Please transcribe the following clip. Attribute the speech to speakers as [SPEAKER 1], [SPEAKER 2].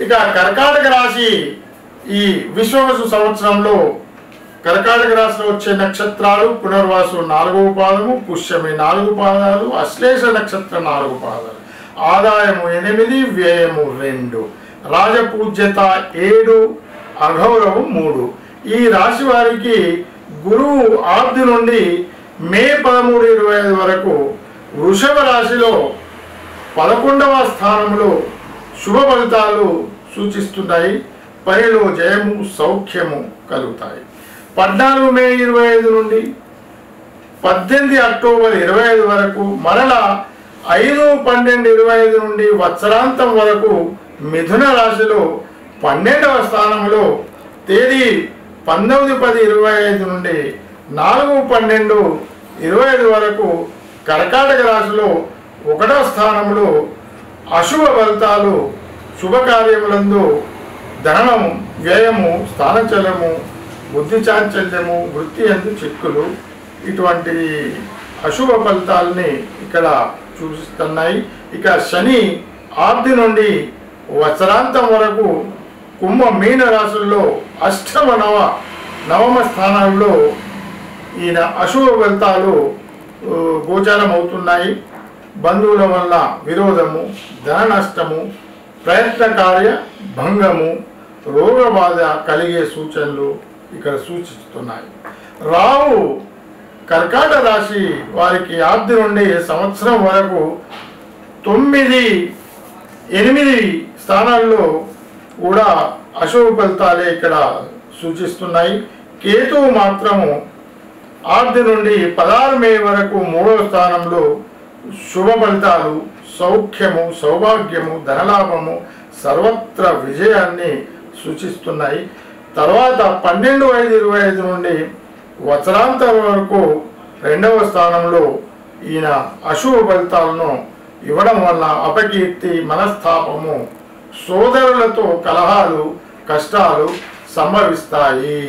[SPEAKER 1] ఇక కర్కాటక రాశి ఈ విశ్వవసు సంవత్సరంలో కర్కాటక రాశిలో వచ్చే నక్షత్రాలు పునర్వాసు 4వ పాదము, పుష్యమి 4 పాదాలు, అశ్లేష నక్షత్రం 4 పాదాలు, ఆదాయము 8, వ్యయము 2, రాజపూజ్యత 7, అగౌరవం 3. ఈ రాశి వారికి గురువు ఆర్ది నుండి మే 13, 25 వరకు వృషభ రాశిలో 11వ స్థానంలో శుభ ఫలితాలు సూచిస్తున్నాయి. పనిలో జయము సౌఖ్యము కలుగుతాయి. 14 మే 25 నుండి 18 అక్టోబర్ 25 వరకు, మరలా 5, 12, 25 నుండి వత్సరాంతం వరకు మిథున రాశిలో 12వ స్థానంలో, తేదీ 19, 10, 25 నుండి 4, 12, 25 వరకు కర్కాటక రాశిలో 1వ స్థానంలో అశుభ ఫలితాలు, శుభకార్యములందు ధనము, వ్యయము, స్థానచలము, బుద్ధి చాంచల్యము, వృత్తి యందు చిక్కులు, ఇటువంటి అశుభ ఫలితాలని ఇక్కడ చూపిస్తున్నాయి. ఇక శని ఆర్ది నుండి వత్సరాంతం వరకు కుంభ మీన రాశుల్లో 8వ, 9వ స్థానాల్లో ఈయన అశుభ ఫలితాలు గోచారం అవుతున్నాయి. బంధువుల వల్ల విరోధము, ధన నష్టము, ప్రయత్న కార్య భంగము, రోగబాధ కలిగే సూచనలు ఇక్కడ సూచిస్తున్నాయి. రావు కర్కాటక రాశి వారికి ఆర్ది నుండి సంవత్సరం వరకు 9, 8 స్థానాల్లో కూడా అశుభ ఫలితాలే ఇక్కడ సూచిస్తున్నాయి. కేతువు మాత్రము ఆర్ది నుండి 16 మే వరకు 3వ స్థానంలో శుభ ఫలితాలు, సౌఖ్యము, సౌభాగ్యము, ధనలాభము, సర్వత్ర విజయాన్ని సూచిస్తున్నాయి. తర్వాత 12, 5, 25 నుండి వత్సరాంతం వరకు 2వ స్థానంలో ఈయన అశుభ ఫలితాలను ఇవ్వడం వల్ల అపకీర్తి, మనస్తాపము, సోదరులతో కలహాలు, కష్టాలు సంభవిస్తాయి.